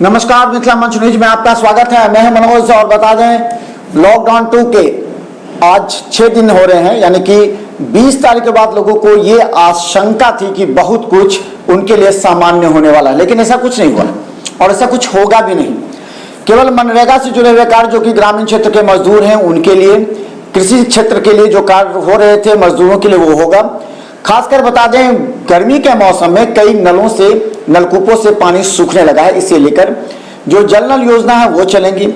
नमस्कार, मिथिला मंच न्यूज में आपका स्वागत है। मैं मनोज और बता दें लॉकडाउन 2 के आज 6 दिन हो रहे हैं, यानी कि 20 तारीख के बाद लोगों को ये आशंका थी कि बहुत कुछ उनके लिए सामान्य होने वाला है, लेकिन ऐसा कुछ नहीं हुआ और ऐसा कुछ होगा भी नहीं। केवल मनरेगा से जुड़े हुए कार्य जो कि ग्रामीण क्षेत्र के मजदूर हैं उनके लिए, कृषि क्षेत्र के लिए जो कार्य हो रहे थे मजदूरों के लिए वो होगा। खासकर बता दें गर्मी के मौसम में कई नलकूपों से पानी सूखने लगा है, इसे लेकर जो जल नल योजना है वो चलेंगी।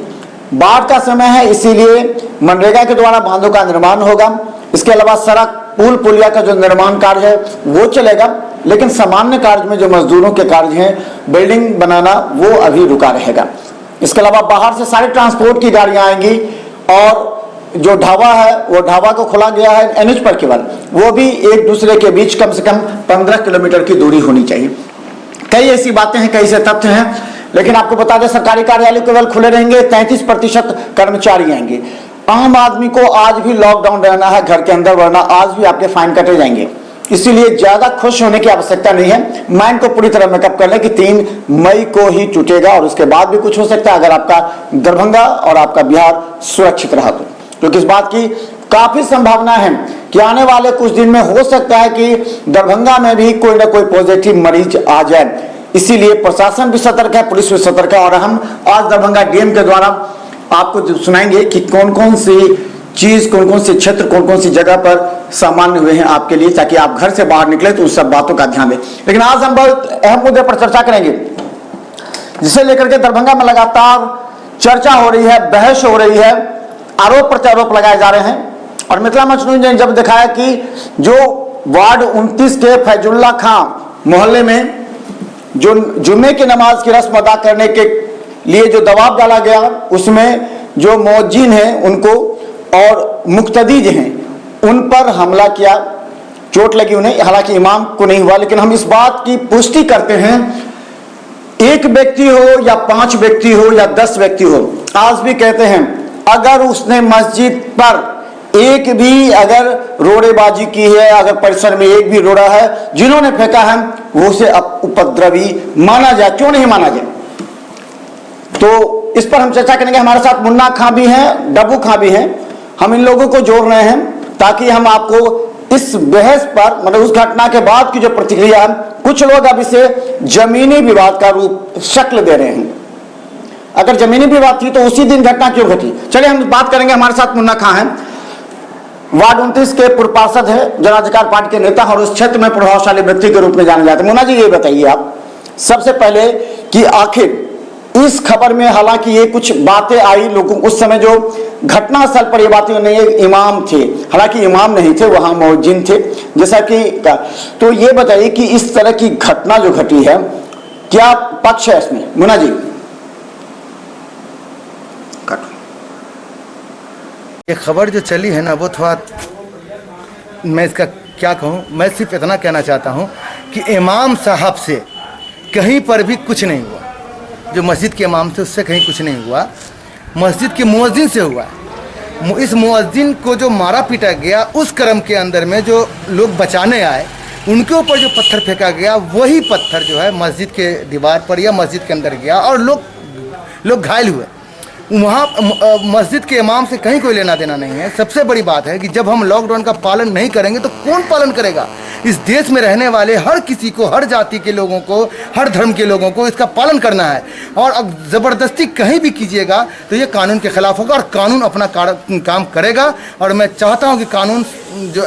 बाढ़ का समय है, इसीलिए मनरेगा के द्वारा बांधों का निर्माण होगा। इसके अलावा सड़क पुल पुलिया का जो निर्माण कार्य है वो चलेगा, लेकिन सामान्य कार्य में जो मजदूरों के कार्य हैं बिल्डिंग बनाना वो अभी रुका रहेगा। इसके अलावा बाहर से सारे ट्रांसपोर्ट की गाड़ियां आएंगी और जो ढाबा है वो ढाबा को खोला गया है एनएच पर, केवल वो भी एक दूसरे के बीच कम से कम 15 किलोमीटर की दूरी होनी चाहिए। कई ऐसी बातें हैं, कई ऐसे तथ्य हैं, लेकिन आपको बता दें सरकारी कार्यालय केवल खुले रहेंगे, 33% कर्मचारी आएंगे। आम आदमी को आज भी लॉकडाउन रहना है घर के अंदर, वरना आज भी आपके फाइन कटे जाएंगे। इसीलिए ज्यादा खुश होने की आवश्यकता नहीं है। माइंड को पूरी तरह मेकअप कर लें कि 3 मई को ही टूटेगा और उसके बाद भी कुछ हो सकता है अगर आपका दरभंगा और आपका बिहार सुरक्षित रहा तो, क्योंकि इस बात की काफी संभावना है कि आने वाले कुछ दिन में हो सकता है कि दरभंगा में भी कोई ना कोई पॉजिटिव मरीज आ जाए। इसीलिए प्रशासन भी सतर्क है, पुलिस भी सतर्क है और हम आज दरभंगा डीएम के द्वारा आपको सुनाएंगे कि कौन कौन सी चीज, कौन कौन से क्षेत्र, कौन कौन सी जगह पर सामान्य हुए हैं आपके लिए, ताकि आप घर से बाहर निकले तो उन सब बातों का ध्यान दें। लेकिन आज हम बहुत अहम मुद्दे पर चर्चा करेंगे, जिसे लेकर के दरभंगा में लगातार चर्चा हो रही है, बहस हो रही है, आरोप प्रत्यारोप लगाए जा रहे हैं। और मिथिला मंच न्यूज ने जब दिखाया कि जो वार्ड 29 के फैजुल्ला खां मोहल्ले में जो जुम्मे की नमाज की रस्म अदा करने के लिए जो दबाव डाला गया, उसमें जो मौजीन हैं उनको और मुक्तदीज हैं उन पर हमला किया, चोट लगी उन्हें, हालांकि इमाम को नहीं हुआ। लेकिन हम इस बात की पुष्टि करते हैं, एक व्यक्ति हो या 5 व्यक्ति हो या 10 व्यक्ति हो, आज भी कहते हैं अगर उसने मस्जिद पर एक भी अगर रोड़ेबाजी की है, अगर परिसर में एक भी रोड़ा है जिन्होंने फेंका है, वो उसे उपद्रवी माना जाए। क्यों नहीं माना जाए? तो इस पर हम चर्चा करेंगे। हमारे साथ मुन्ना खां भी हैं, डब्बू खां भी हैं। हम इन लोगों को जोड़ रहे हैं ताकि हम आपको इस बहस पर, मतलब उस घटना के बाद की जो प्रतिक्रिया, कुछ लोग अब इसे जमीनी विवाद का रूप शक्ल दे रहे हैं। अगर जमीनी विवाद थी तो उसी दिन घटना क्यों घटी? चलिए हम बात करेंगे। हमारे साथ मुन्ना खां हैं, वार्ड 29 के पूर्व पार्षद है, जन अधिकार पार्टी के नेता और उस क्षेत्र में प्रभावशाली व्यक्ति के रूप में जाने जाते हैं। मुन्ना जी ये बताइए आप सबसे पहले कि आखिर इस खबर में, हालांकि ये कुछ बातें आई लोगों उस समय जो घटना स्थल पर, ये बातें नहीं, इमाम थे, हालांकि इमाम नहीं थे, वहां मौजिन थे जैसा कि, तो ये बताइए कि इस तरह की घटना जो घटी है क्या पक्ष है इसमें? मुन्ना जी। ये खबर जो चली है ना वो थोड़ा, मैं इसका क्या कहूँ, मैं सिर्फ इतना कहना चाहता हूँ कि इमाम साहब से कहीं पर भी कुछ नहीं हुआ। जो मस्जिद के इमाम थे उससे कहीं कुछ नहीं हुआ, मस्जिद के मुअज्जिन से हुआ। इस मुअज्जिन को जो मारा पीटा गया, उस क्रम के अंदर में जो लोग बचाने आए उनके ऊपर जो पत्थर फेंका गया, वही पत्थर जो है मस्जिद के दीवार पर या मस्जिद के अंदर गया और लोग घायल हुए। वहाँ मस्जिद के इमाम से कहीं कोई लेना देना नहीं है। सबसे बड़ी बात है कि जब हम लॉकडाउन का पालन नहीं करेंगे तो कौन पालन करेगा? इस देश में रहने वाले हर किसी को, हर जाति के लोगों को, हर धर्म के लोगों को इसका पालन करना है। और अब ज़बरदस्ती कहीं भी कीजिएगा तो ये कानून के खिलाफ होगा और कानून अपना काम करेगा। और मैं चाहता हूँ कि कानून जो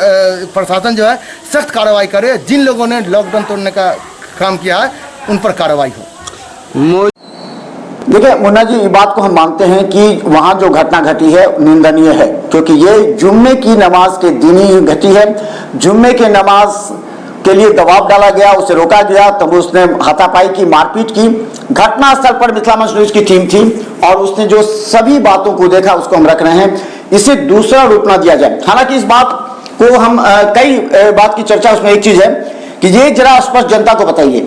प्रशासन जो है सख्त कार्रवाई करे। जिन लोगों ने लॉकडाउन तोड़ने का काम किया है उन पर कार्रवाई हो। देखिए मुन्ना जी, ये बात को हम मानते हैं कि वहां जो घटना घटी है निंदनीय है, क्योंकि ये जुम्मे की नमाज के दिन ही घटी है। जुम्मे के नमाज के लिए दबाव डाला गया, उसे रोका गया, तब उसने हाथापाई की, मारपीट की। घटना स्थल पर मिथिला मंच न्यूज की टीम थी और उसने जो सभी बातों को देखा उसको हम रख रहे हैं, इसे दूसरा रूप ना दिया जाए। हालांकि इस बात को हम कई बात की चर्चा, उसमें एक चीज है कि ये जरा स्पष्ट जनता को बताइए,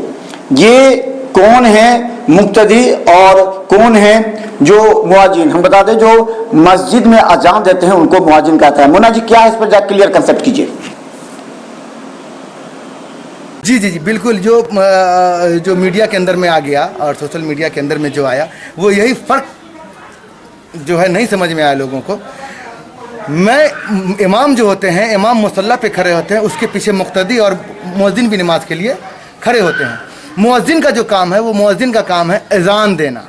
ये कौन है मुक्तदी और कौन है जो मुआजिन? हम बता दें जो मस्जिद में अजान देते हैं उनको मुआजिन कहता है। मुन्ना जी क्या है इस पर जा क्लियर कंसेप्ट कीजिए। जी जी जी बिल्कुल। जो मीडिया के अंदर में आ गया और सोशल मीडिया के अंदर में जो आया, वो यही फ़र्क जो है नहीं समझ में आया लोगों को। इमाम जो होते हैं, इमाम मुसल्ला पे खड़े होते हैं, उसके पीछे मुक्तदी और मुअज्जिन भी नमाज के लिए खड़े होते हैं। मुअज्जिन का जो काम है, वो मुअज्जिन का काम है अज़ान देना,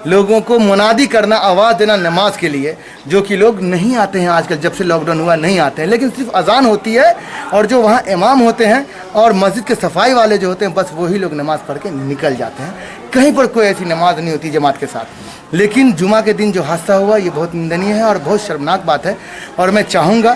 लोगों को मुनादी करना, आवाज़ देना नमाज के लिए, जो कि लोग नहीं आते हैं आजकल, जब से लॉकडाउन हुआ नहीं आते हैं। लेकिन सिर्फ अज़ान होती है और जो वहाँ इमाम होते हैं और मस्जिद के सफाई वाले जो होते हैं, बस वही लोग नमाज़ पढ़ के निकल जाते हैं। कहीं पर कोई ऐसी नमाज नहीं होती जमात के साथ। लेकिन जुमा के दिन जो हादसा हुआ, ये बहुत निंदनीय है और बहुत शर्मनाक बात है। और मैं चाहूँगा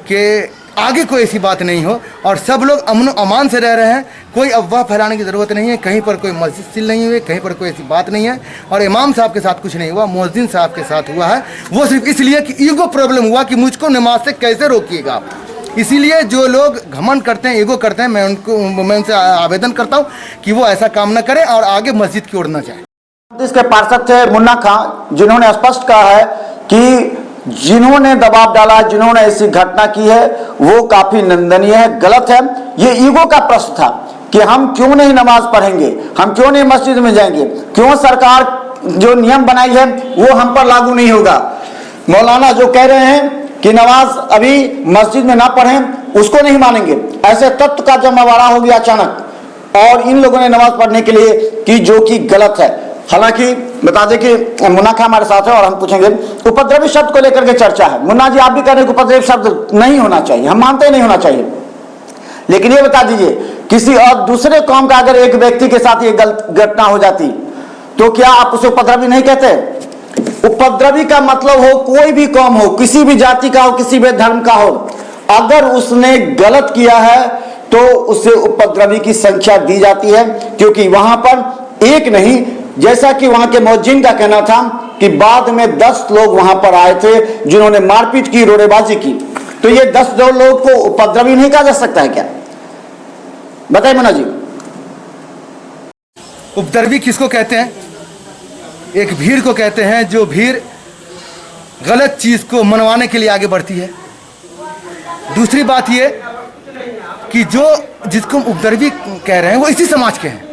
कि आगे कोई ऐसी बात नहीं हो और सब लोग अमन अमान से रह रहे हैं। कोई अफवाह फैलाने की ज़रूरत नहीं है। कहीं पर कोई मस्जिद सील नहीं हुई, कहीं पर कोई ऐसी बात नहीं है। और इमाम साहब के साथ कुछ नहीं हुआ, मुअज्जिन साहब के साथ हुआ है। वो सिर्फ इसलिए कि ईगो प्रॉब्लम हुआ कि मुझको नमाज से कैसे रोकिएगा आप। इसीलिए जो लोग घमंड करते हैं, ईगो करते हैं, मैं उनसे आवेदन करता हूँ कि वो ऐसा काम न करें और आगे मस्जिद की ओर न जाए। इसके पार्षद थे मुन्ना खान, जिन्होंने स्पष्ट कहा है कि जिन्होंने दबाव डाला, जिन्होंने ऐसी घटना की है, वो काफी निंदनीय है, गलत है। ये ईगो का प्रश्न था कि हम क्यों नहीं नमाज पढ़ेंगे, हम क्यों नहीं मस्जिद में जाएंगे, क्यों सरकार जो नियम बनाई है वो हम पर लागू नहीं होगा। मौलाना जो कह रहे हैं कि नमाज अभी मस्जिद में ना पढ़ें, उसको नहीं मानेंगे। ऐसे तत्व का जमावड़ा हो गया अचानक और इन लोगों ने नमाज पढ़ने के लिए की, जो कि गलत है। हालांकि बता दें कि मुन्ना खान हमारे साथ है और हम पूछेंगे, उपद्रवी शब्द को लेकर के चर्चा है। मुन्ना जी, आप भी कह रहे हैं कि उपद्रवी शब्द नहीं होना चाहिए, हम मानते हैं नहीं होना चाहिए, लेकिन ये बता दीजिए, किसी और दूसरे कौम का अगर एक व्यक्ति के साथ ये गलत घटना हो जाती तो क्या आप उसे उपद्रवी नहीं कहते? उपद्रवी का मतलब हो कोई भी कौम हो, किसी भी जाति का हो, किसी भी धर्म का हो, अगर उसने गलत किया है तो उसे उपद्रवी की संख्या दी जाती है। क्योंकि वहां पर एक नहीं, जैसा कि वहां के मुअज्जिन का कहना था कि बाद में 10 लोग वहां पर आए थे जिन्होंने मारपीट की, रोड़ेबाजी की, तो ये 10 लोग को उपद्रवी नहीं कहा जा सकता है क्या? बताइए मुन्ना जी। उपद्रवी किसको कहते हैं? एक भीड़ को कहते हैं, जो भीड़ गलत चीज को मनवाने के लिए आगे बढ़ती है। दूसरी बात ये कि जिसको उपद्रवी कह रहे हैं वो इसी समाज के हैं।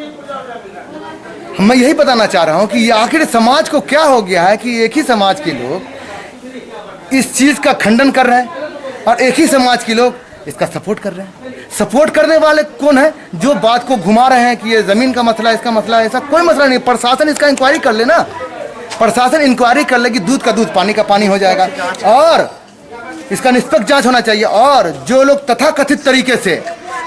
मैं यही बताना चाह रहा हूं कि आखिर समाज को क्या हो गया है कि एक ही समाज के लोग इस चीज का खंडन कर रहे हैं और एक ही समाज के लोग इसका सपोर्ट कर रहे हैं। सपोर्ट करने वाले कौन है? जो बात को घुमा रहे हैं कि ये जमीन का मसला है, इसका मसला है। ऐसा कोई मसला नहीं। प्रशासन इसका इंक्वायरी कर ले ना, प्रशासन इंक्वायरी कर ले कि दूध का दूध, पानी का पानी हो जाएगा और इसका निष्पक्ष जांच होना चाहिए। और जो लोग तथाकथित तरीके से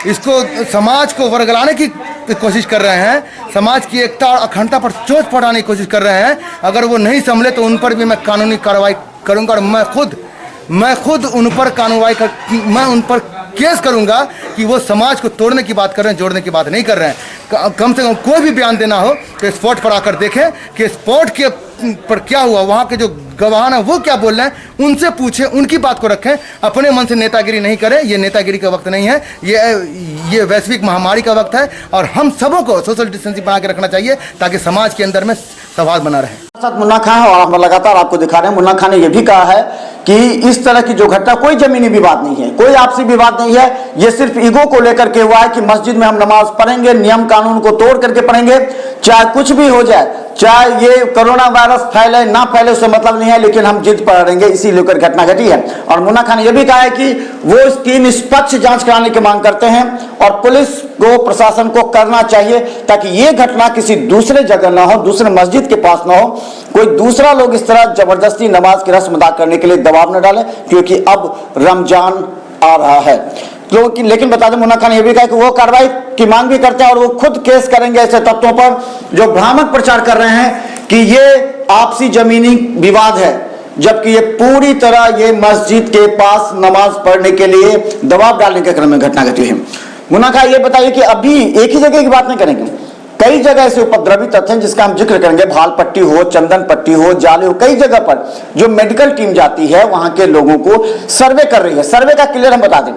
इसको समाज को वर्गलाने की कोशिश कर रहे हैं, समाज की एकता और अखंडता पर चोट पहुंचाने की कोशिश कर रहे हैं, अगर वो नहीं संभले तो उन पर भी मैं कानूनी कार्रवाई करूंगा और मैं खुद उन पर मैं उन पर केस करूंगा कि वो समाज को तोड़ने की बात कर रहे हैं, जोड़ने की बात नहीं कर रहे हैं। कम से कम कोई भी बयान देना हो तो स्पॉट पर आकर देखें कि स्पॉट के पर क्या हुआ, वहाँ के जो गवाह हैं वो क्या बोल रहे हैं, उनसे पूछें, उनकी बात को रखें। अपने मन से नेतागिरी नहीं करें, ये नेतागिरी का वक्त नहीं है, ये वैश्विक महामारी का वक्त है और हम सबों को सोशल डिस्टेंसिंग बना के रखना चाहिए ताकि समाज के अंदर में सवाल बना रहे। मुन्ना खान, और हम लगातार आपको दिखा रहे हैं, मुन्ना खान ने यह भी कहा है कि इस तरह की जो घटना कोई जमीनी विवाद नहीं है, कोई आपसी विवाद नहीं है, ये सिर्फ ईगो को लेकर के हुआ है कि मस्जिद में हम नमाज पढ़ेंगे, नियम कानून को तोड़ करके पढ़ेंगे, चाहे कुछ भी हो जाए, चाहे ये कोरोना वायरस फैले ना फैले, उससे मतलब नहीं है, लेकिन हम जिद पर रहेंगे, इसी लेकर घटना घटी है। और मुन्ना खान ने यह भी कहा है कि वो इसकी निष्पक्ष जांच कराने की मांग करते हैं और पुलिस को, प्रशासन को करना चाहिए ताकि ये घटना किसी दूसरे जगह ना हो, दूसरे मस्जिद के पास ना हो, कोई दूसरा लोग इस तरह जबरदस्ती नमाज की रस्म अदा करने के लिए दबाव न डाले, क्योंकि अब रमजान आ रहा है। क्योंकि लेकिन बता दें, मुन्ना खान ने यह भी कहा कि वो कार्रवाई की मांग भी करते हैं और वो खुद केस करेंगे ऐसे तत्वों पर जो भ्रामक प्रचार कर रहे हैं कि ये आपसी जमीनी विवाद है, जबकि ये पूरी तरह ये मस्जिद के पास नमाज पढ़ने के लिए दबाव डालने के क्रम में घटना घटी है। मुन्ना खान ये बताइए कि अभी एक ही जगह की बात नहीं करेंगे, कई जगह ऐसे उपद्रवी तथ्य हैं जिसका हम जिक्र करेंगे, भाल पट्टी हो, चंदन पट्टी हो, जाले हो, कई जगह पर जो मेडिकल टीम जाती है वहां के लोगों को सर्वे कर रही है। सर्वे का क्लियर हम बता दें,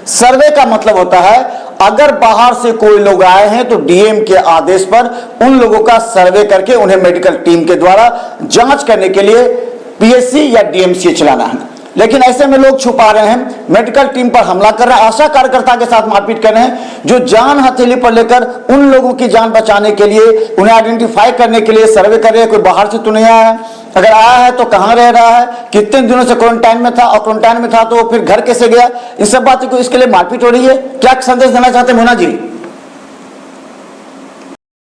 सर्वे का मतलब होता है अगर बाहर से कोई लोग आए हैं तो डीएम के आदेश पर उन लोगों का सर्वे करके उन्हें मेडिकल टीम के द्वारा जांच करने के लिए पीएचसी या डीएमसी चलाना है। लेकिन ऐसे में लोग छुपा रहे हैं, मेडिकल टीम पर हमला कर रहे हैं, आशा कार्यकर्ता के साथ मारपीट कर रहे हैं, जो जान हथेली पर लेकर उन लोगों की जान बचाने के लिए, उन्हें आइडेंटिफाई करने के लिए सर्वे कर रहे हैं। कोई बाहर से तो नहीं आया है, अगर आया है तो कहां रह रहा है, कितने दिनों से क्वारंटाइन में था, और क्वारंटाइन में था तो फिर घर कैसे गया, इन सब बातों को, इसके लिए मारपीट हो रही है। क्या संदेश देना चाहते हैं मोना जी?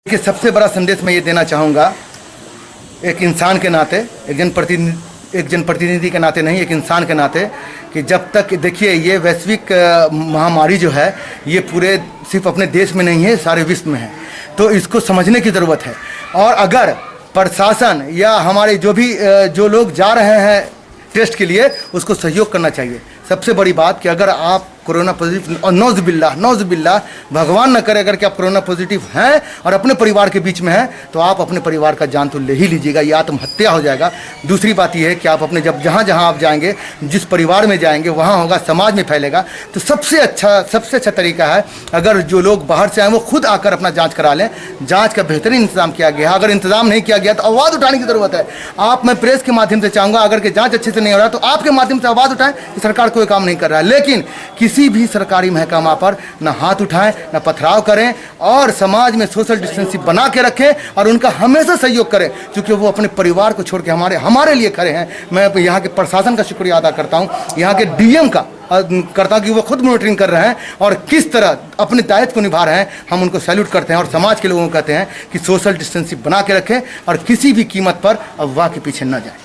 कि सबसे बड़ा संदेश मैं ये देना चाहूँगा, एक इंसान के नाते, एक जनप्रतिनिधि के नाते नहीं, एक इंसान के नाते, कि जब तक देखिए ये वैश्विक महामारी जो है ये पूरे सिर्फ अपने देश में नहीं है, सारे विश्व में है, तो इसको समझने की ज़रूरत है। और अगर प्रशासन या हमारे जो लोग जा रहे हैं टेस्ट के लिए, उसको सहयोग करना चाहिए। सबसे बड़ी बात कि अगर आप कोरोना पॉजिटिव, और नौज़बिल्लाह भगवान न करे अगर कि आप कोरोना पॉजिटिव हैं और अपने परिवार के बीच में हैं, तो आप अपने परिवार का जान तो ले ही लीजिएगा, ये आत्महत्या हो जाएगा। दूसरी बात यह है कि आप अपने जहाँ आप जाएंगे, जिस परिवार में जाएंगे वहाँ होगा, समाज में फैलेगा। तो सबसे अच्छा तरीका है, अगर जो लोग बाहर से आए वो खुद आकर अपना जाँच करा लें। जाँच का बेहतरीन इंतजाम किया गया है, अगर इंतजाम नहीं किया गया तो आवाज़ उठाने की ज़रूरत है। मैं प्रेस के माध्यम से चाहूँगा, अगर कि जाँच अच्छे से नहीं हो रहा तो आपके माध्यम से आवाज़ उठाएं कि सरकार कोई काम नहीं कर रहा है। लेकिन किसी भी सरकारी महकमा पर न हाथ उठाएं, न पथराव करें, और समाज में सोशल डिस्टेंसिंग बना के रखें और उनका हमेशा सहयोग करें, क्योंकि वो अपने परिवार को छोड़ के हमारे लिए खड़े हैं। मैं यहाँ के प्रशासन का शुक्रिया अदा करता हूँ, यहाँ के डीएम का करता हूँ कि वो खुद मॉनिटरिंग कर रहे हैं और किस तरह अपने दायित्व को निभा रहे हैं। हम उनको सैल्यूट करते हैं और समाज के लोगों को कहते हैं कि सोशल डिस्टेंसिंग बना के रखें और किसी भी कीमत पर अफवाह के पीछे न जाए।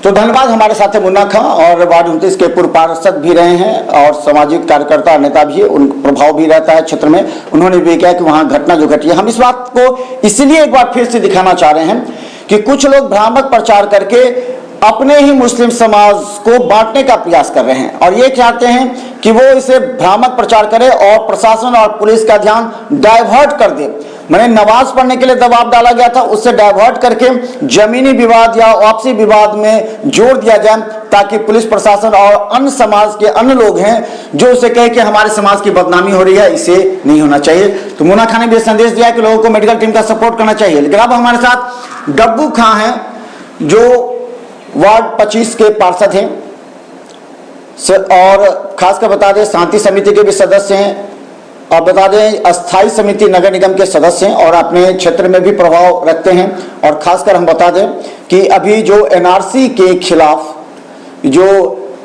तो धन्यवाद। हमारे साथ है मुन्ना खां, और वार्ड 29 के पूर्व पार्षद भी रहे हैं और सामाजिक कार्यकर्ता और नेता भी है, उन प्रभाव भी रहता है क्षेत्र में। उन्होंने भी कहा कि वहां घटना जो घटी है, हम इस बात को इसलिए एक बार फिर से दिखाना चाह रहे हैं कि कुछ लोग भ्रामक प्रचार करके अपने ही मुस्लिम समाज को बांटने का प्रयास कर रहे हैं, और ये चाहते हैं कि वो इसे भ्रामक प्रचार करे और प्रशासन और पुलिस का ध्यान डाइवर्ट कर दे। मैंने नमाज पढ़ने के लिए दबाव डाला गया था, उससे डाइवर्ट करके जमीनी विवाद या आपसी विवाद में जोड़ दिया जाए, ताकि पुलिस प्रशासन और अन्य समाज के अन्य लोग हैं जो उसे कहे कि हमारे समाज की बदनामी हो रही है, इसे नहीं होना चाहिए। तो मोना खां ने भी संदेश दिया कि लोगों को मेडिकल टीम का सपोर्ट करना चाहिए। लेकिन अब हमारे साथ डब्बू खां हैं, जो वार्ड 25 के पार्षद हैं और खासकर बता दें शांति समिति के भी सदस्य हैं, और बता दें अस्थाई समिति नगर निगम के सदस्य हैं और अपने क्षेत्र में भी प्रभाव रखते हैं। और खासकर हम बता दें कि अभी जो एनआरसी के खिलाफ जो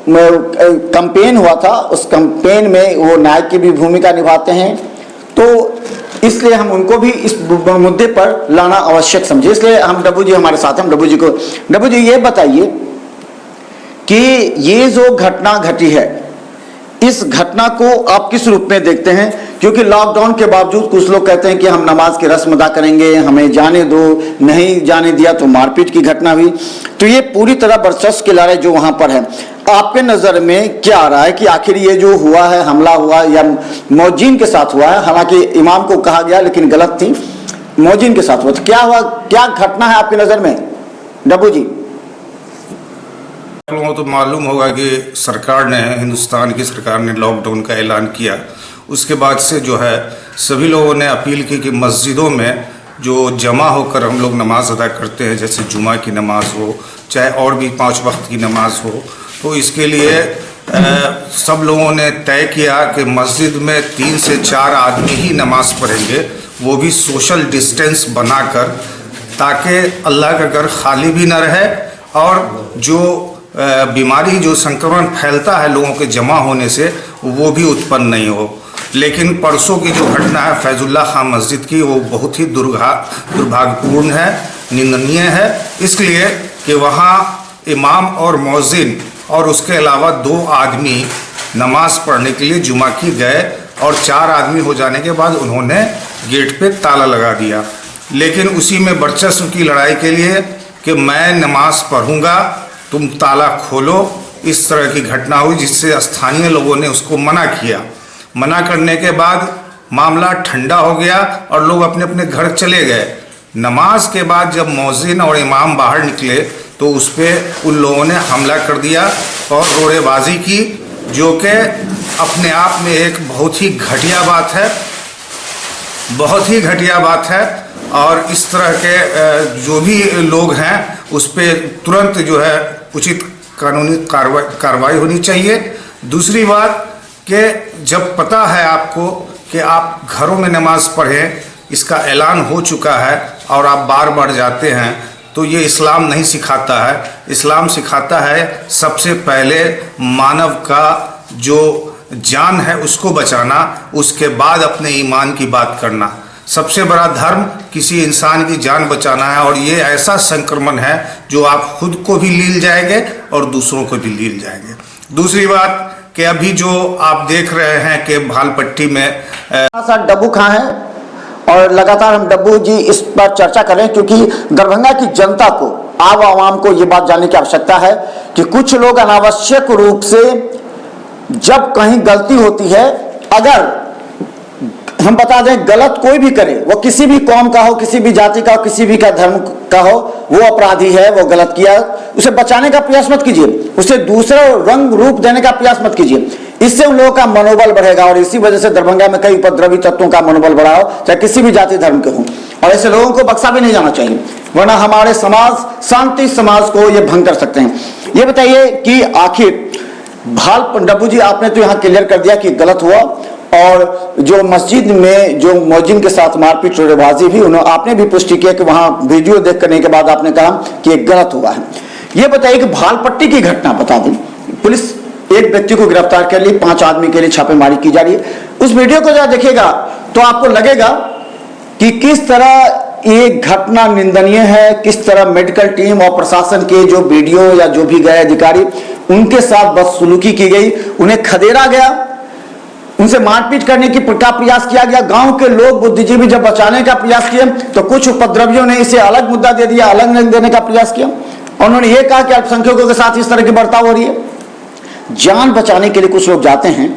कैंपेन हुआ था, उस कैंपेन में वो नायक की भी भूमिका निभाते हैं, तो इसलिए हम उनको भी इस मुद्दे पर लाना आवश्यक समझे। इसलिए हम डब्बू जी हमारे साथ हैं, डब्बू जी ये बताइए कि ये जो घटना घटी है, इस घटना को आप किस रूप में देखते हैं? क्योंकि लॉकडाउन के बावजूद कुछ लोग कहते हैं कि हम नमाज की रस्म अदा करेंगे, हमें जाने दो, नहीं जाने दिया तो मारपीट की घटना हुई। तो ये पूरी तरह वर्चस्व की लड़ाई जो वहां पर है, आपके नजर में क्या आ रहा है कि आखिर ये जो हुआ है, हमला हुआ या मौजीन के साथ हुआ है, हालांकि इमाम को कहा गया लेकिन गलत थी, मौजीन के साथ हुआ, तो क्या हुआ, क्या घटना है आपकी नजर में डब्बू जी? लोगों को तो मालूम होगा कि सरकार ने, हिंदुस्तान की सरकार ने लॉकडाउन का ऐलान किया। उसके बाद से जो है सभी लोगों ने अपील की कि मस्जिदों में जो जमा होकर हम लोग नमाज अदा करते हैं, जैसे जुमा की नमाज हो, चाहे और भी 5 वक्त की नमाज हो, तो इसके लिए सब लोगों ने तय किया कि मस्जिद में 3 से 4 आदमी ही नमाज पढ़ेंगे, वो भी सोशल डिस्टेंस बनाकर, ताकि अल्लाह का घर खाली भी न रहे और जो बीमारी, जो संक्रमण फैलता है लोगों के जमा होने से, वो भी उत्पन्न नहीं हो। लेकिन परसों की जो घटना है फैजुल्ला खां मस्जिद की, वो बहुत ही दुर्भाग्यपूर्ण है, निंदनीय है, इसलिए कि वहाँ इमाम और मौजिन और उसके अलावा 2 आदमी नमाज पढ़ने के लिए जुमा की गए, और 4 आदमी हो जाने के बाद उन्होंने गेट पे ताला लगा दिया। लेकिन उसी में वर्चस्व की लड़ाई के लिए कि मैं नमाज पढ़ूंगा, तुम ताला खोलो, इस तरह की घटना हुई, जिससे स्थानीय लोगों ने उसको मना किया। मना करने के बाद मामला ठंडा हो गया और लोग अपने अपने घर चले गए। नमाज के बाद जब मौजिन और इमाम बाहर निकले तो उस पर उन लोगों ने हमला कर दिया और रोड़ेबाजी की, जो कि अपने आप में एक बहुत ही घटिया बात है, बहुत ही घटिया बात है। और इस तरह के जो भी लोग हैं उस पर तुरंत जो है उचित कानूनी कार्रवाई होनी चाहिए। दूसरी बात कि जब पता है आपको कि आप घरों में नमाज पढ़ें, इसका ऐलान हो चुका है और आप बार बार जाते हैं, तो ये इस्लाम नहीं सिखाता है। इस्लाम सिखाता है सबसे पहले मानव का जो जान है उसको बचाना, उसके बाद अपने ईमान की बात करना। सबसे बड़ा धर्म किसी इंसान की जान बचाना है, और ये ऐसा संक्रमण है जो आप खुद को भी लील जाएंगे और दूसरों को भी लील जाएंगे। दूसरी बात कि अभी जो आप देख रहे हैं कि भालपट्टी में डब्बू खां है, और लगातार हम डब्बू जी इस पर चर्चा करें, क्योंकि दरभंगा की जनता को, आवाम को ये बात जानने की आवश्यकता है कि कुछ लोग अनावश्यक रूप से जब कहीं गलती होती है, अगर हम बता दें गलत कोई भी करे, वो किसी भी कौम का हो, किसी भी जाति का हो, किसी भी का धर्म का हो, वो अपराधी है, वो गलत किया, उसे बचाने का प्रयास मत कीजिए, उसे दूसरा रंग रूप देने का प्रयास मत कीजिए। इससे उन लोगों का मनोबल बढ़ेगा, और इसी वजह से दरभंगा में कई उपद्रवी तत्वों का मनोबल बढ़ा हो, चाहे किसी भी जाति धर्म के हों, और ऐसे लोगों को बख्शा भी नहीं जाना चाहिए, वरना हमारे समाज, शांति समाज को ये भंग कर सकते हैं। ये बताइए कि आखिर डब्बू जी, आपने तो यहाँ क्लियर कर दिया कि गलत हुआ, और जो मस्जिद में जो मौजिन के साथ मारपीट रोड़ेबाजी भी, आपने भी पुष्टि किया कि वहां वीडियो देख करने के बाद आपने कहा कि ये गलत हुआ है। ये बताइए कि भालपट्टी की घटना बता दें, पुलिस एक व्यक्ति को गिरफ्तार कर ली, 5 आदमी के लिए छापेमारी की जा रही है। उस वीडियो को जब देखिएगा तो आपको लगेगा कि किस तरह ये घटना निंदनीय है, किस तरह मेडिकल टीम और प्रशासन के जो वीडियो या जो भी गए अधिकारी, उनके साथ बदसलूकी की गई, उन्हें खदेड़ा गया, उनसे मारपीट करने की प्रयास किया गया। गांव के लोग, बुद्धिजीवी जब बचाने का प्रयास किए तो कुछ उपद्रवियों ने इसे अलग मुद्दा दे दिया, अलग रंग देने का प्रयास किया। उन्होंने ये कहा कि अल्पसंख्यकों के साथ इस तरह की बर्ताव हो रही है। जान बचाने के लिए कुछ लोग जाते हैं,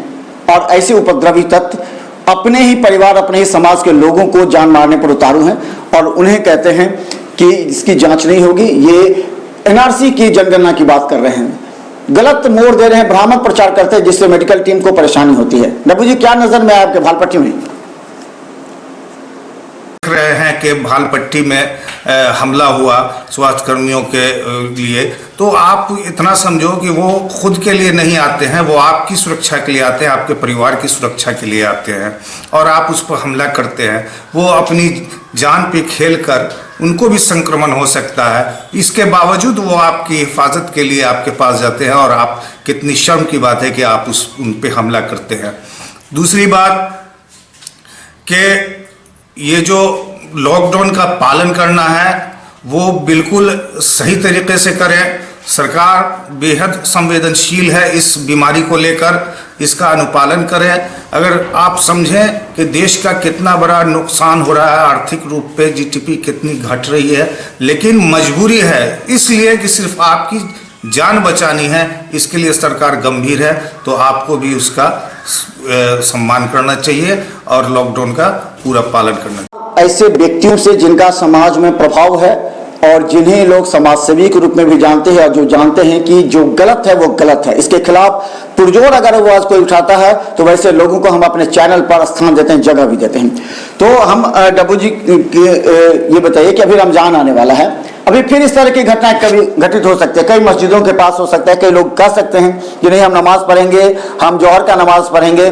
और ऐसे उपद्रवी तत्व अपने ही परिवार, अपने ही समाज के लोगों को जान मारने पर उतारू हैं, और उन्हें कहते हैं कि इसकी जांच नहीं होगी। ये एनआरसी की जनगणना की बात कर रहे हैं, गलत मोड़ दे रहे हैं, भ्रामक प्रचार करते हैं, जिससे मेडिकल टीम को परेशानी होती है। डब्बू जी, क्या नजर में आपके भालपट्टी में? देख रहे हैं कि भालपट्टी में हमला हुआ स्वास्थ्य कर्मियों के लिए, तो आप इतना समझो कि वो खुद के लिए नहीं आते हैं, वो आपकी सुरक्षा के लिए आते हैं, आपके परिवार की सुरक्षा के लिए आते हैं, और आप उस पर हमला करते हैं। वो अपनी जान पे खेल कर, उनको भी संक्रमण हो सकता है, इसके बावजूद वो आपकी हिफाजत के लिए आपके पास जाते हैं, और आप, कितनी शर्म की बात है कि आप उन पे हमला करते हैं। दूसरी बात कि ये जो लॉकडाउन का पालन करना है वो बिल्कुल सही तरीके से करें। सरकार बेहद संवेदनशील है इस बीमारी को लेकर, इसका अनुपालन करें। अगर आप समझें कि देश का कितना बड़ा नुकसान हो रहा है, आर्थिक रूप पे जीडीपी कितनी घट रही है, लेकिन मजबूरी है इसलिए कि सिर्फ आपकी जान बचानी है, इसके लिए सरकार गंभीर है, तो आपको भी उसका सम्मान करना चाहिए और लॉकडाउन का पूरा पालन करना चाहिए। ऐसे व्यक्तियों से जिनका समाज में प्रभाव है, और जिन्हें लोग समाजसेवी के रूप में भी जानते हैं, और जो जानते हैं कि जो गलत है वो गलत है, इसके खिलाफ पुरजोर अगर आवाज कोई उठाता है तो वैसे लोगों को हम अपने चैनल पर स्थान देते हैं, जगह भी देते हैं। तो हम डब्बू जी ये बताइए कि अभी रमजान आने वाला है, अभी फिर इस तरह की घटनाएं कभी घटित हो सकते हैं, कई मस्जिदों के पास हो सकता है, कई लोग कह सकते हैं कि नहीं हम नमाज पढ़ेंगे, हम जोहर का नमाज पढ़ेंगे,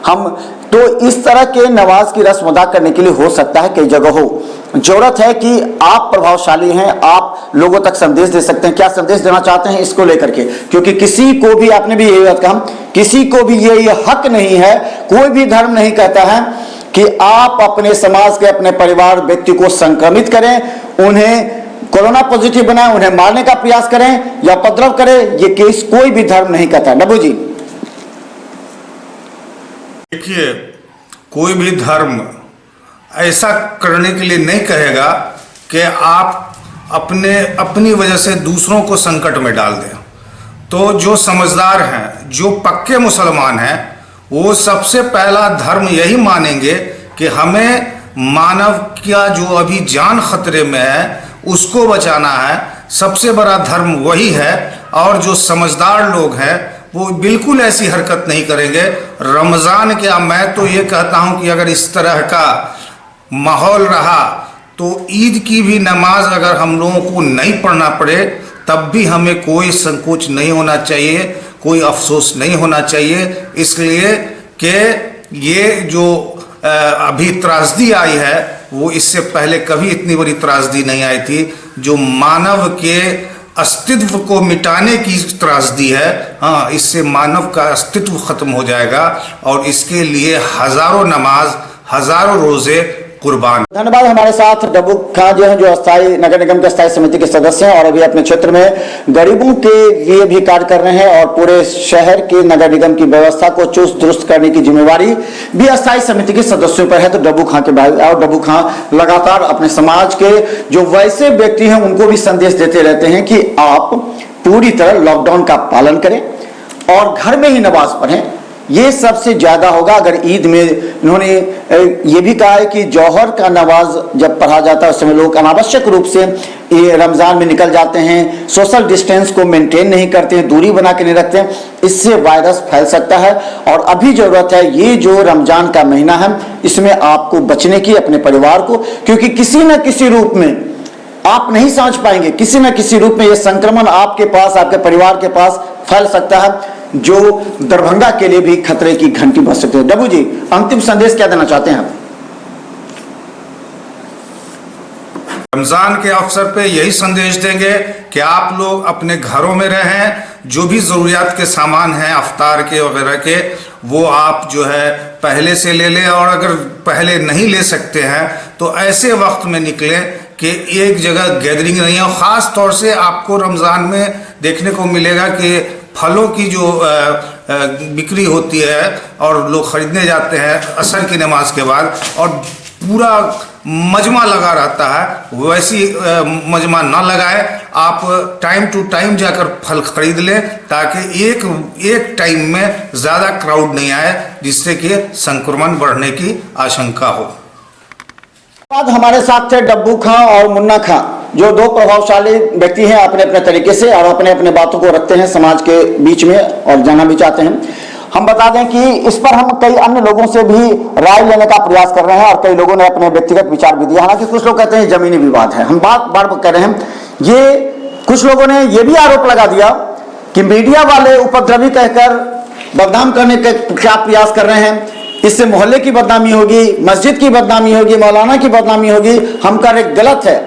हम तो इस तरह के नमाज की रस्म अदा करने के लिए हो सकता है कई जगह हो। जरूरत है कि आप प्रभावशाली हैं, आप लोगों तक संदेश दे सकते हैं। क्या संदेश देना चाहते हैं इसको लेकर के? क्योंकि किसी को भी, आपने भी यही बात कहा, किसी को भी ये हक नहीं है, कोई भी धर्म नहीं कहता है कि आप अपने समाज के, अपने परिवार व्यक्ति को संक्रमित करें, उन्हें कोरोना पॉजिटिव बनाएं, उन्हें मारने का प्रयास करें या उपद्रव करें, ये केस कोई भी धर्म नहीं कहता। डब्बू जी, देखिए, कोई भी धर्म ऐसा करने के लिए नहीं कहेगा कि आप अपनी वजह से दूसरों को संकट में डाल दें। तो जो समझदार हैं, जो पक्के मुसलमान हैं, वो सबसे पहला धर्म यही मानेंगे कि हमें मानव का जो अभी जान खतरे में है उसको बचाना है। सबसे बड़ा धर्म वही है, और जो समझदार लोग हैं वो बिल्कुल ऐसी हरकत नहीं करेंगे। रमज़ान क्या, मैं तो ये कहता हूँ कि अगर इस तरह का माहौल रहा तो ईद की भी नमाज अगर हम लोगों को नहीं पढ़ना पड़े तब भी हमें कोई संकोच नहीं होना चाहिए, कोई अफसोस नहीं होना चाहिए, इसलिए कि ये जो अभी त्रासदी आई है वो इससे पहले कभी इतनी बड़ी त्रासदी नहीं आई थी, जो मानव के अस्तित्व को मिटाने की त्रासदी है। हाँ, इससे मानव का अस्तित्व खत्म हो जाएगा और इसके लिए हजारों नमाज, हजारों रोजे कुर्बान। धन्यवाद। हमारे साथ डब्बू खां जो हैं, जो अस्थायी नगर निगम के स्थायी समिति के सदस्य हैं और अभी अपने क्षेत्र में गरीबों के लिए भी कार्य कर रहे हैं और पूरे शहर के नगर निगम की व्यवस्था को चुस्त दुरुस्त करने की जिम्मेवारी भी अस्थायी समिति के सदस्यों पर है। तो डब्बू खां के भाई और डब्बू खां लगातार अपने समाज के जो वैसे व्यक्ति हैं उनको भी संदेश देते रहते हैं कि आप पूरी तरह लॉकडाउन का पालन करें और घर में ही नमाज पढ़ें, ये सबसे ज्यादा होगा। अगर ईद में इन्होंने ये भी कहा है कि जौहर का नमाज जब पढ़ा जाता है उस समय लोग अनावश्यक रूप से ये रमजान में निकल जाते हैं, सोशल डिस्टेंस को मेंटेन नहीं करते हैं, दूरी बना के नहीं रखते हैं, इससे वायरस फैल सकता है। और अभी जरूरत है, ये जो रमजान का महीना है इसमें आपको बचने की, अपने परिवार को, क्योंकि किसी न किसी रूप में आप नहीं समझ पाएंगे, किसी न किसी रूप में ये संक्रमण आपके पास, आपके परिवार के पास फैल सकता है, जो दरभंगा के लिए भी खतरे की घंटी बज सकती है। डब्बू जी, अंतिम संदेश क्या देना चाहते हैं आप? रमजान के अवसर पे यही संदेश देंगे कि आप लोग अपने घरों में रहें, जो भी जरूरियात के सामान हैं अफ्तार के वगैरह के, वो आप जो है पहले से ले लें, और अगर पहले नहीं ले सकते हैं तो ऐसे वक्त में निकलें कि एक जगह गैदरिंग नहीं हो। ख़ास तौर से आपको रमज़ान में देखने को मिलेगा कि फलों की जो बिक्री होती है और लोग ख़रीदने जाते हैं असर की नमाज के बाद, और पूरा मजमा लगा रहता है, वैसी मजमा ना लगाए। आप टाइम टू टाइम जाकर फल खरीद लें ताकि एक टाइम में ज़्यादा क्राउड नहीं आए, जिससे कि संक्रमण बढ़ने की आशंका हो। आज हमारे साथ थे डब्बू खां और मुन्ना खां, जो दो प्रभावशाली व्यक्ति हैं अपने अपने तरीके से, और अपने अपने बातों को रखते हैं समाज के बीच में और जाना भी चाहते हैं। हम बता दें कि इस पर हम कई अन्य लोगों से भी राय लेने का प्रयास कर रहे हैं और कई लोगों ने अपने व्यक्तिगत विचार भी दिए। हालांकि कुछ लोग कहते हैं जमीनी विवाद है, हम बार बार कर रहे हैं। ये कुछ लोगों ने ये भी आरोप लगा दिया कि मीडिया वाले उपद्रवी कहकर बदनाम करने का क्या प्रयास कर रहे हैं, इससे मोहल्ले की बदनामी होगी, मस्जिद की बदनामी होगी, मौलाना की बदनामी होगी। हम कह रहे गलत है,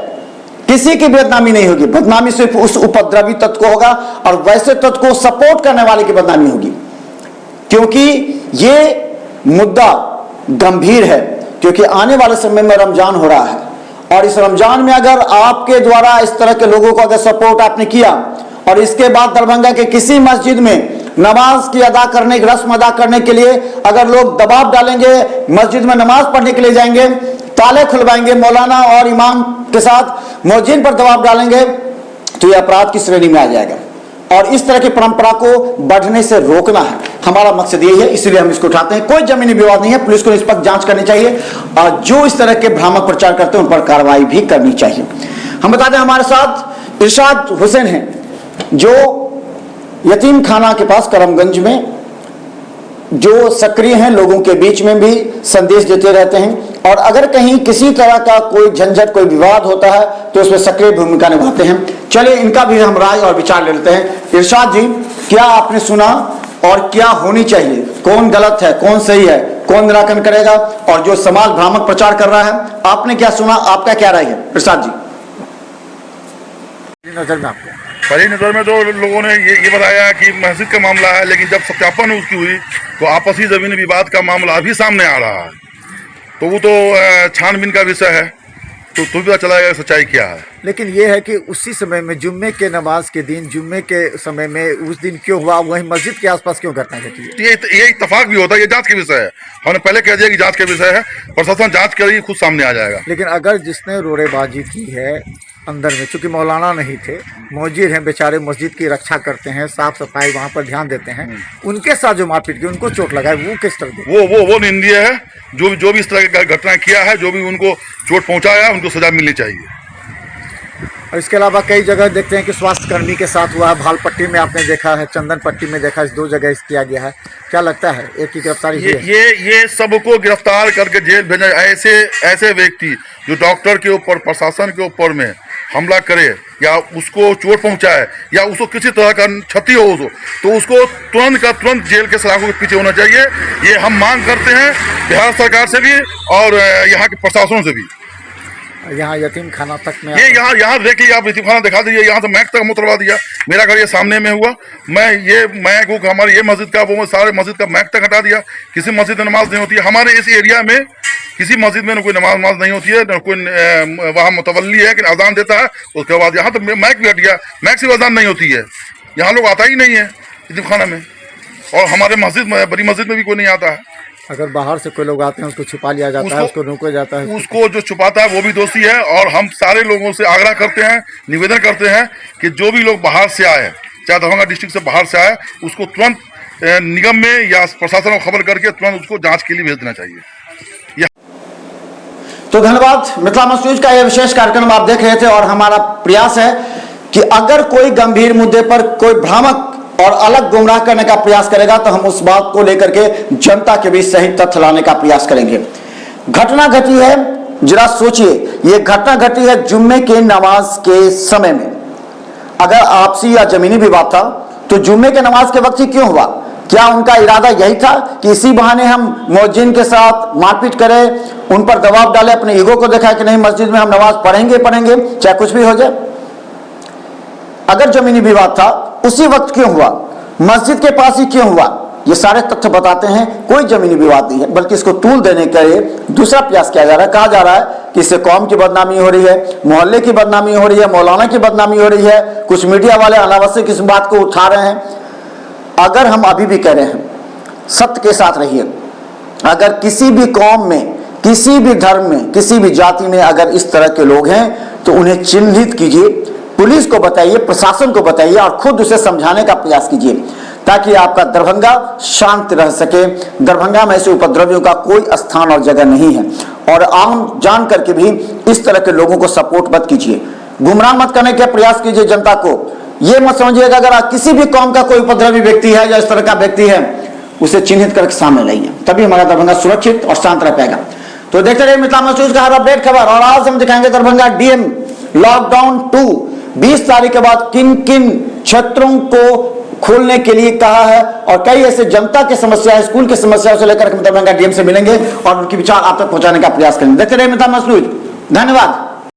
किसी की बदनामी नहीं होगी, बदनामी सिर्फ उस उपद्रवी तत्व को होगा और वैसे तत्व को सपोर्ट करने वाले की बदनामी होगी, क्योंकि ये मुद्दा गंभीर है। क्योंकि आने वाले समय में रमजान हो रहा है और इस रमजान में अगर आपके द्वारा इस तरह के लोगों को अगर सपोर्ट आपने किया और इसके बाद दरभंगा के किसी मस्जिद में नमाज की अदा करने की रस्म अदा करने के लिए अगर लोग दबाव डालेंगे, मस्जिद में नमाज पढ़ने के लिए जाएंगे, ताले खुलवाएंगे, मौलाना और इमाम के साथ मौजिन पर दबाव डालेंगे, तो यह अपराध की श्रेणी में आ जाएगा। और इस तरह की परंपरा को बढ़ने से रोकना है, हमारा मकसद यही है, इसलिए हम इसको उठाते हैं। कोई जमीनी विवाद नहीं है, पुलिस को निष्पक्ष जांच करनी चाहिए और जो इस तरह के भ्रामक प्रचार करते हैं उन पर कार्रवाई भी करनी चाहिए। हम बता दें हमारे साथ इरशाद हुसैन हैं, जो यतीम खाना के पास करमगंज में जो सक्रिय हैं, लोगों के बीच में भी संदेश देते रहते हैं और अगर कहीं किसी तरह का कोई झंझट, कोई विवाद होता है तो उसमें सक्रिय भूमिका निभाते हैं। चलिए इनका भी हम राय और विचार ले लेते हैं। इरशाद जी, क्या आपने सुना और क्या होनी चाहिए, कौन गलत है, कौन सही है, कौन निराकरण करेगा, और जो समाज भ्रामक प्रचार कर रहा है, आपने क्या सुना, आपका क्या राय है इरशाद जी? नजर में आपको पहली नज़र में तो लोगों ने ये बताया कि मस्जिद का मामला है, लेकिन जब सत्यापन उसकी हुई तो आपसी ज़मीनी विवाद का मामला अभी सामने आ रहा है, तो वो तो छानबीन का विषय है, तो पता चला जाएगा सच्चाई क्या है। लेकिन ये है कि उसी समय में जुम्मे के नमाज के दिन, जुम्मे के समय में उस दिन क्यों हुआ, वहीं मस्जिद के आसपास क्यों घटना घटी? ये इत्तफाक भी होता है, ये जांच के विषय है। हमने पहले कह दिया कि जांच के विषय है, प्रशासन जांच करेगी, खुद सामने आ जाएगा। लेकिन अगर जिसने रोड़ेबाजी की है अंदर में, चूंकि मौलाना नहीं थे, मौजिर हैं बेचारे, मस्जिद की रक्षा करते हैं, साफ सफाई वहाँ पर ध्यान देते हैं, उनके साथ जो मारपीट की, उनको चोट लगाए, वो किस तरह? वो निंदनीय है। जो भी इस तरह की घटना किया है, जो भी उनको चोट पहुँचाया, उनको सजा मिलनी चाहिए। और इसके अलावा कई जगह देखते हैं कि स्वास्थ्य कर्मी के साथ हुआ है, भालपट्टी में आपने देखा है, चंदन पट्टी में देखा, इस दो जगह इस किया गया है। क्या लगता है एक की गिरफ्तारी हुई है? ये सबको गिरफ्तार करके जेल भेजना, ऐसे व्यक्ति जो डॉक्टर के ऊपर, प्रशासन के ऊपर में हमला करे या उसको चोट पहुंचाए या उसको किसी तरह का क्षति हो तो उसको तुरंत का तुरंत जेल के सलाखों के पीछे होना चाहिए। ये हम मांग करते हैं बिहार सरकार से भी और यहाँ के प्रशासन से भी। यहाँ यतीम खाना तक में ये यहाँ देख लिया आप, यतीम खाना दिखा दीजिए, यहाँ से मैक तक उतरवा दिया। मेरा घर ये सामने में हुआ, मैं हमारे ये मस्जिद का वो सारे मस्जिद का मैक तक हटा दिया। किसी मस्जिद में नमाज नहीं होती है हमारे इस एरिया में, किसी मस्जिद में कोई नमाज नहीं होती है, न कोई वहाँ मुतवल्ली है कि अजान देता है। उसके बाद यहाँ तो मैक भी हट गया, मैक से अजान नहीं होती है, यहाँ लोग आता ही नहीं है यतीम खाना में। और हमारे मस्जिद में, बड़ी मस्जिद में भी कोई नहीं आता है। अगर बाहर से कोई लोग आते हैं उसको छिपा लिया जाता है, उसको रोका जाता है। उसको जो छुपाता है वो भी दोषी है। और हम सारे लोगों से आग्रह करते हैं, निवेदन करते हैं कि जो भी लोग बाहर से आए, चाहे दरभंगा डिस्ट्रिक्ट से बाहर से आए, उसको तुरंत निगम में या प्रशासन को खबर करके तुरंत उसको जांच के लिए भेज देना चाहिए। तो धन्यवाद। मिथिला मंच न्यूज का यह विशेष कार्यक्रम आप देख रहे थे और हमारा प्रयास है कि अगर कोई गंभीर मुद्दे पर कोई भ्रामक और अलग गुमराह करने का प्रयास करेगा तो हम उस बात को लेकर के जनता के बीच सही तथ्य लाने का प्रयास करेंगे। घटना घटी है, जरा सोचिए, ये घटना घटी है जुम्मे के नमाज के समय में। अगर आपसी या जमीनी विवाद था तो जुम्मे के नमाज के वक्त ही क्यों हुआ? क्या उनका इरादा यही था कि इसी बहाने हम मुअज्जिन के साथ मारपीट करें, उन पर दबाव डालें, अपने ईगो को दिखाएं कि नहीं मस्जिद में हम नमाज पढ़ेंगे चाहे कुछ भी हो जाए? अगर जमीनी विवाद था उसी वक्त क्यों हुआ, मस्जिद के पास ही क्यों हुआ? ये सारे तथ्य बताते हैं कोई जमीनी विवाद नहीं है, बल्कि इसको तूल देने के लिए दूसरा प्रयास किया जा रहा है। कहा जा रहा है कि इससे कौम की बदनामी हो रही है, मोहल्ले की बदनामी हो रही है, मौलाना की बदनामी हो रही है, कुछ मीडिया वाले अनावश्यक इस बात को उठा रहे हैं। अगर हम अभी भी कह रहे हैं, सत्य के साथ रहिए। अगर किसी भी कौम में, किसी भी धर्म में, किसी भी जाति में अगर इस तरह के लोग हैं तो उन्हें चिन्हित कीजिए, पुलिस को बताइए, प्रशासन को बताइए और खुद उसे समझाने का प्रयास कीजिए ताकि आपका दरभंगा शांत रह सके। दरभंगा में ऐसे उपद्रवियों का कोई स्थान और जगह नहीं है। और आम जान करके भी इस तरह के लोगों को सपोर्ट मत कीजिए, गुमराह मत करने का प्रयास कीजिए जनता को। ये मत समझिएगा अगर किसी भी कौम का कोई उपद्रवी व्यक्ति है या इस तरह का व्यक्ति है, उसे चिन्हित करके सामने लाइए, तभी हमारा दरभंगा सुरक्षित और शांत रह पाएगा। तो देखते रहिए मिथिला मंच न्यूज का हर अपडेट खबर। और आज हम दिखाएंगे दरभंगा डीएम लॉकडाउन 2 20 तारीख के बाद किन किन क्षेत्रों को खोलने के लिए कहा है और कई ऐसे जनता की समस्या, स्कूल की समस्याओं से लेकर दरभंगा डीएम से मिलेंगे और उनके विचार आप तक पहुंचाने का प्रयास करेंगे। देखते रहिए मिथिला मंच न्यूज। धन्यवाद।